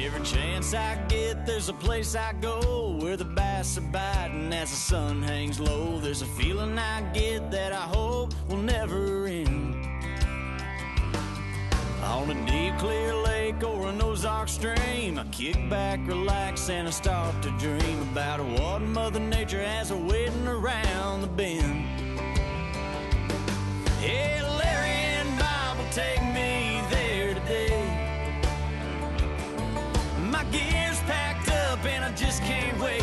Every chance I get, there's a place I go where the bass are biting as the sun hangs low. There's a feeling I get that I hope will never end. On a deep, clear lake or an Ozark stream, I kick back, relax, and I start to dream about what Mother Nature has waiting around the bend. Hey, Larry and Bob will take me there today. My gear's packed up and I just can't wait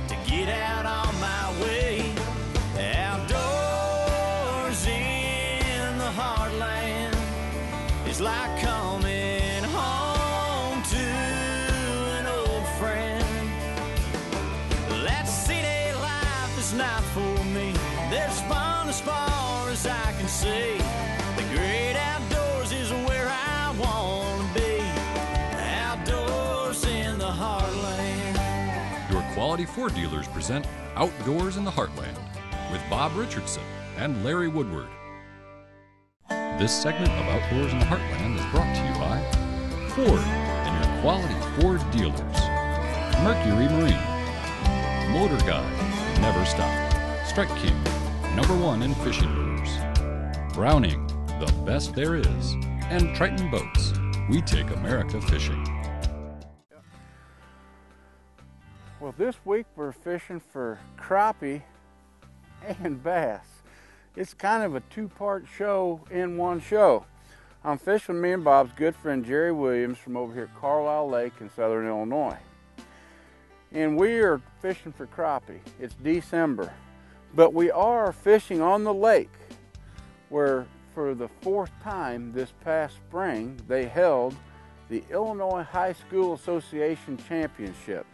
to get out on my way. Outdoors in the heartland, it's like coming home to an old friend. That city life is not for me. There's fun as far as I can see. The great outdoors is where I want to be. Outdoors in the heartland. Your Quality Ford dealers present Outdoors in the Heartland with Bob Richardson and Larry Woodward. This segment of Outdoors in the Heartland is brought to you by Ford and your Quality Ford dealers. Mercury Marine, Motor Guide, Never Stop, Strike King, #1 in fishing lures, Browning, the best there is, and Triton Boats, we take America fishing. Well, this week we're fishing for crappie and bass. It's kind of a two-part show in one show. I'm fishing with me and Bob's good friend Jerry Williams from over here at Carlyle Lake in southern Illinois. And we are fishing for crappie. It's December, but we are fishing on the lake where for the 4th time this past spring they held the Illinois High School Association Championship.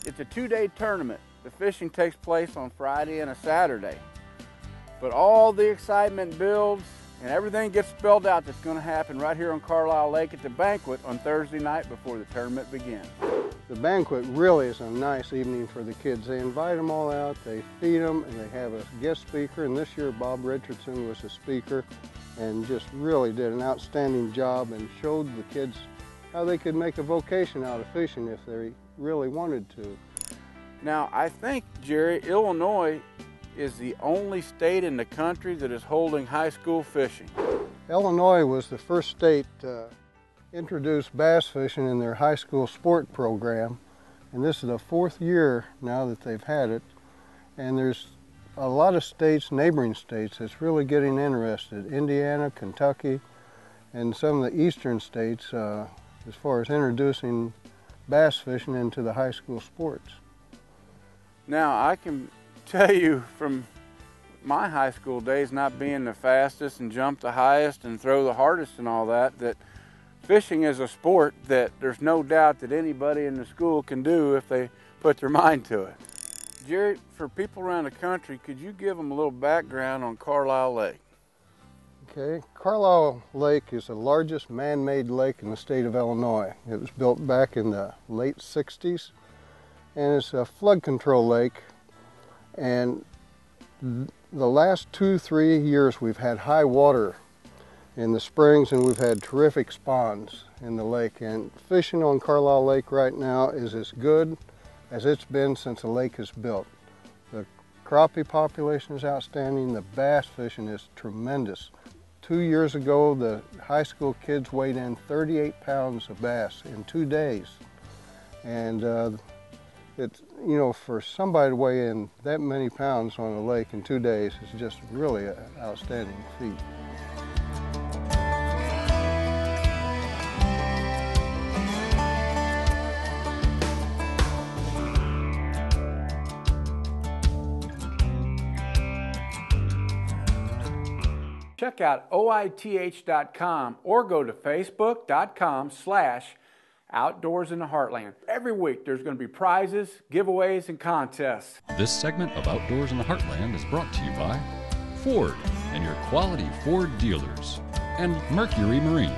It's a 2-day tournament. The fishing takes place on Friday and a Saturday. But all the excitement builds and everything gets spelled out that's going to happen right here on Carlyle Lake at the banquet on Thursday night before the tournament begins. The banquet really is a nice evening for the kids. They invite them all out, they feed them, and they have a guest speaker. And this year Bob Richardson was a speaker and just really did an outstanding job and showed the kids how they could make a vocation out of fishing if they really wanted to. Now, I think, Jerry, Illinois is the only state in the country that is holding high school fishing. Illinois was the first state to introduce bass fishing in their high school sport program, and this is the 4th year now that they've had it. And there's a lot of states, neighboring states, that's really getting interested. Indiana, Kentucky, and some of the eastern states as far as introducing bass fishing into the high school sports. Now, I can tell you from my high school days, not being the fastest and jump the highest and throw the hardest and all that, that fishing is a sport that there's no doubt that anybody in the school can do if they put their mind to it. Jerry, for people around the country, could you give them a little background on Carlyle Lake? Okay, Carlyle Lake is the largest man-made lake in the state of Illinois. It was built back in the late 60s, and it's a flood control lake. And the last 2-3 years we've had high water in the springs, and we've had terrific spawns in the lake. And fishing on Carlyle Lake right now is as good as it's been since the lake is built. The crappie population is outstanding. The bass fishing is tremendous. 2 years ago, the high school kids weighed in 38 pounds of bass in 2 days. And it's, you know, for somebody to weigh in that many pounds on a lake in 2 days is just really an outstanding feat. Check out oith.com or go to facebook.com/Outdoors in the Heartland. Every week there's going to be prizes, giveaways, and contests. This segment of Outdoors in the Heartland is brought to you by Ford and your Quality Ford dealers, and Mercury Marine.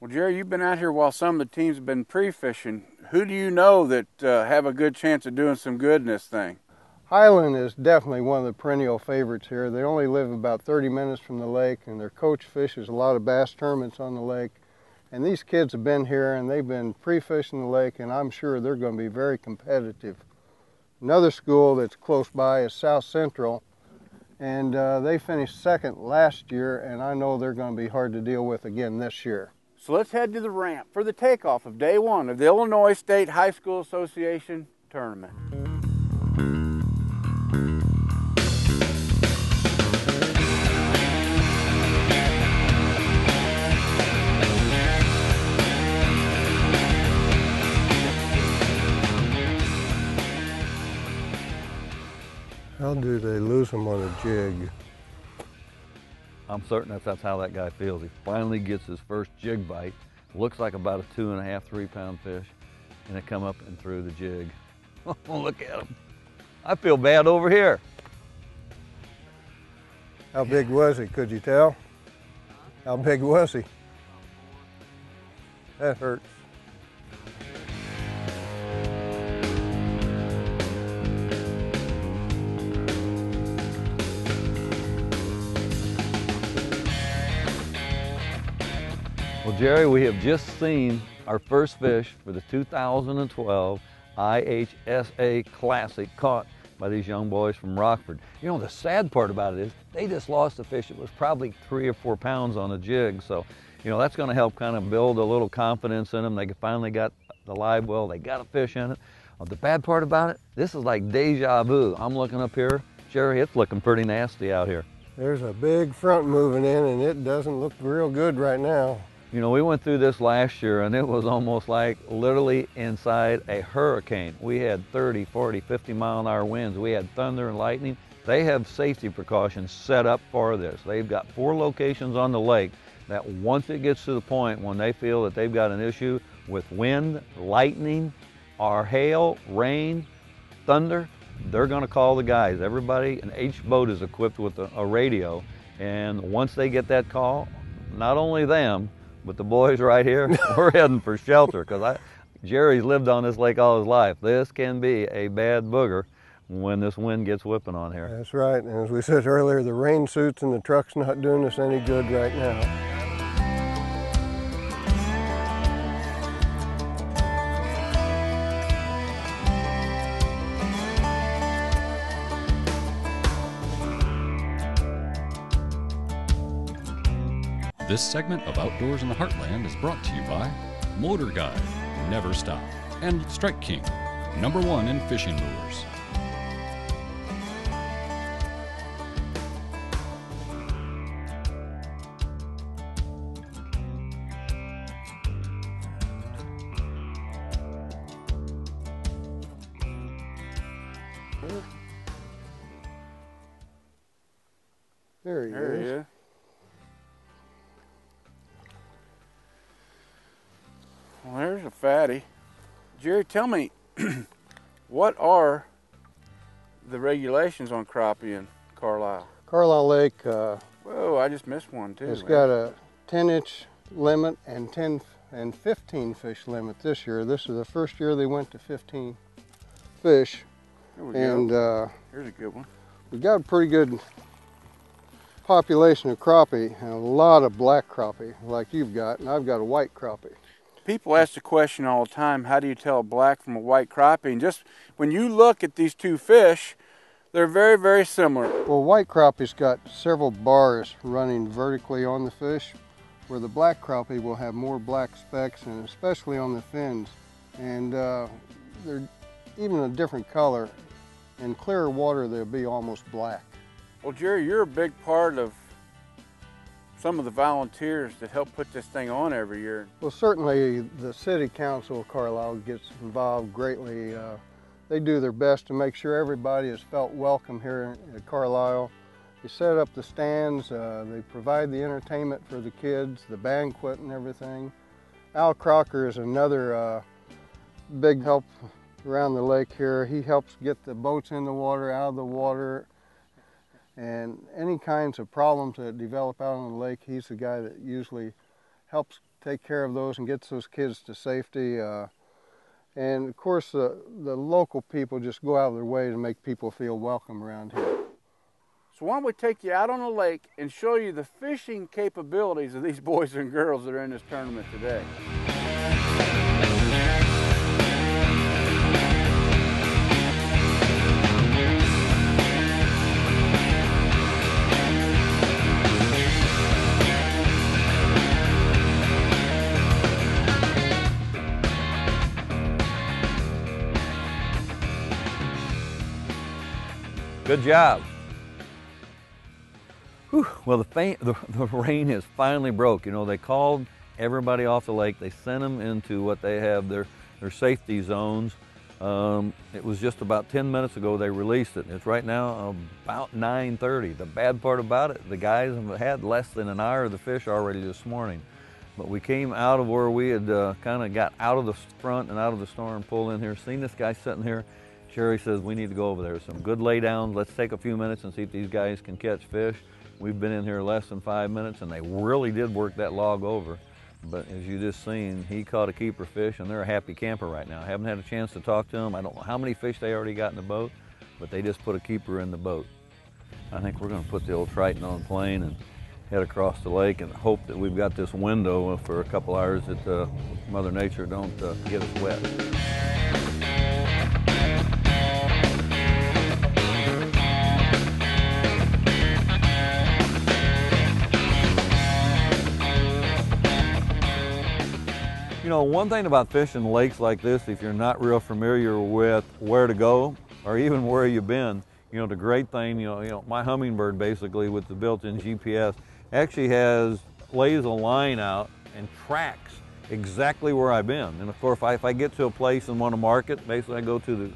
Well, Jerry, you've been out here while some of the teams have been pre-fishing. Who do you know that have a good chance of doing some good in this thing? Highland is definitely one of the perennial favorites here. They only live about 30 minutes from the lake, and their coach fishes a lot of bass tournaments on the lake. And these kids have been here and they've been pre-fishing the lake, and I'm sure they're going to be very competitive. Another school that's close by is South Central, and they finished second last year, and I know they're going to be hard to deal with again this year. So let's head to the ramp for the takeoff of day one of the Illinois State High School Association Tournament. How do they lose them on a jig? I'm certain that's how that guy feels. He finally gets his first jig bite. Looks like about a 2.5, 3 pound fish, and it come up and threw the jig. Oh, look at him. I feel bad over here. How big was he? Could you tell? How big was he? That hurts. Well, Jerry, we have just seen our first fish for the 2012 IHSA Classic caught by these young boys from Rockford. You know, the sad part about it is they just lost a fish that was probably 3 or 4 pounds on a jig. So, you know, that's going to help kind of build a little confidence in them. They finally got the live well. They got a fish in it. The bad part about it, this is like deja vu. I'm looking up here. Jerry, it's looking pretty nasty out here. There's a big front moving in, and it doesn't look real good right now. You know, we went through this last year, and it was almost like literally inside a hurricane. We had 30, 40, 50-mile-an-hour winds. We had thunder and lightning. They have safety precautions set up for this. They've got 4 locations on the lake that once it gets to the point when they feel that they've got an issue with wind, lightning, or hail, rain, thunder, they're going to call the guys. Everybody, and each boat is equipped with a radio. And once they get that call, not only them, but the boys right here, we're heading for shelter, because Jerry's lived on this lake all his life. This can be a bad booger when this wind gets whipping on here. That's right, and as we said earlier, the rain suits and the truck's not doing us any good right now. This segment of Outdoors in the Heartland is brought to you by Motor Guide, Never Stop, and Strike King, #1 in fishing lures. There he is. Well, there's a fatty. Jerry, tell me, what are the regulations on crappie in Carlyle? Carlyle Lake Whoa, I just missed one too. it's got a 10-inch limit and 10 and 15 fish limit this year. This is the first year they went to 15 fish. There we And go. Here's a good one. we got a pretty good population of crappie and a lot of black crappie like you've got, and I've got a white crappie. People ask the question all the time, how do you tell a black from a white crappie? And just when you look at these two fish, they're very, very similar. Well, white crappie's got several bars running vertically on the fish, where the black crappie will have more black specks, and especially on the fins. And they're even a different color. In clearer water, they'll be almost black. Well, Jerry, you're a big part of some of the volunteers that help put this thing on every year. Well, certainly the City Council of Carlyle gets involved greatly. They do their best to make sure everybody is felt welcome here at Carlyle. They set up the stands, they provide the entertainment for the kids, the banquet and everything. Al Crocker is another big help around the lake here. He helps get the boats in the water, out of the water, and any kinds of problems that develop out on the lake, he's the guy that usually helps take care of those and get those kids to safety. And of course, the local people just go out of their way to make people feel welcome around here. So why don't we take you out on the lake and show you the fishing capabilities of these boys and girls that are in this tournament today. Good job. Whew. Well, the rain has finally broke. You know, they called everybody off the lake. They sent them into what they have, their safety zones. It was just about 10 minutes ago they released it. It's right now about 9:30. The bad part about it, the guys have had less than an hour of the fish already this morning. But we came out of where we had kind of got out of the front and out of the storm, pulled in here, seen this guy sitting here. Sherry says, we need to go over there. Some good lay downs. Let's take a few minutes and see if these guys can catch fish. We've been in here less than 5 minutes, and they really did work that log over. But as you just seen, he caught a keeper fish, and they're a happy camper right now. I haven't had a chance to talk to them. I don't know how many fish they already got in the boat, but they just put a keeper in the boat. I think we're going to put the old Triton on the plane and head across the lake and hope that we've got this window for a couple hours that Mother Nature don't get us wet. You know, one thing about fishing lakes like this, if you're not real familiar with where to go or even where you've been, you know, the great thing, you know, my Humminbird basically with the built-in GPS actually lays a line out and tracks exactly where I've been. And of course, if I get to a place and want to mark it, basically I go to the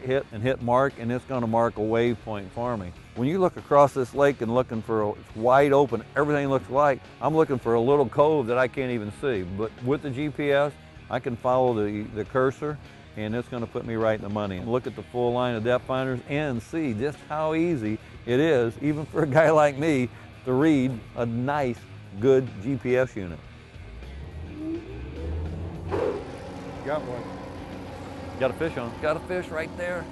hit mark, and it's going to mark a wave point for me. When you look across this lake and looking for it's wide open, everything looks like, I'm looking for a little cove that I can't even see. But with the GPS, I can follow the cursor, and it's going to put me right in the money. And look at the full line of depth finders and see just how easy it is, even for a guy like me, to read a nice, good GPS unit. Got one. Got a fish on. Got a fish right there.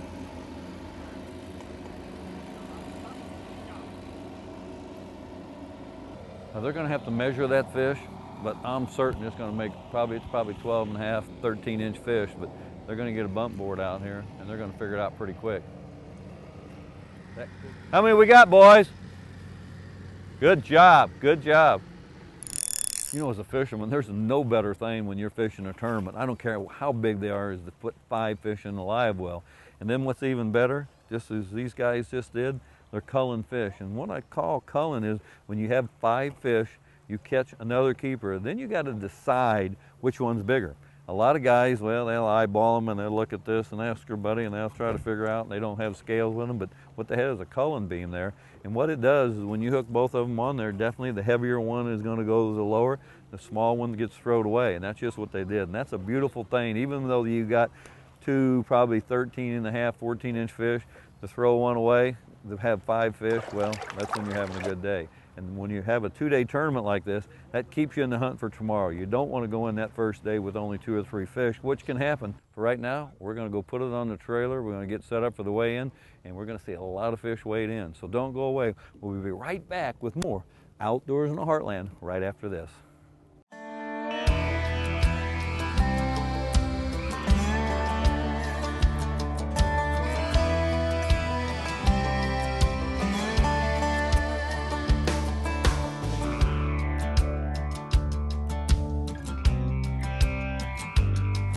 Now they're going to have to measure that fish, but I'm certain it's going to make it's probably 12 and a half, 13-inch fish, but they're going to get a bump board out here, and they're going to figure it out pretty quick. How many we got, boys? Good job, good job. You know, as a fisherman, there's no better thing when you're fishing a tournament. I don't care how big they are, is to put 5 fish in a live well. And then what's even better, just as these guys just did, they're culling fish. And what I call culling is when you have 5 fish, you catch another keeper, then you got to decide which one's bigger. A lot of guys, well, they'll eyeball them and they'll look at this and ask their buddy and they'll try to figure out, and they don't have scales with them, but what they have is a culling beam there. And what it does is when you hook both of them on there, definitely the heavier one is going to go to the lower, the small one gets thrown away, and that's just what they did. And that's a beautiful thing, even though you got 2 probably 13 and a half, 14-inch fish, to throw one away, to have 5 fish, well, that's when you're having a good day. And when you have a 2-day tournament like this, that keeps you in the hunt for tomorrow. You don't want to go in that first day with only 2 or 3 fish, which can happen. For right now, we're going to go put it on the trailer. We're going to get set up for the weigh-in, and we're going to see a lot of fish weighed in. So don't go away. We'll be right back with more Outdoors in the Heartland right after this.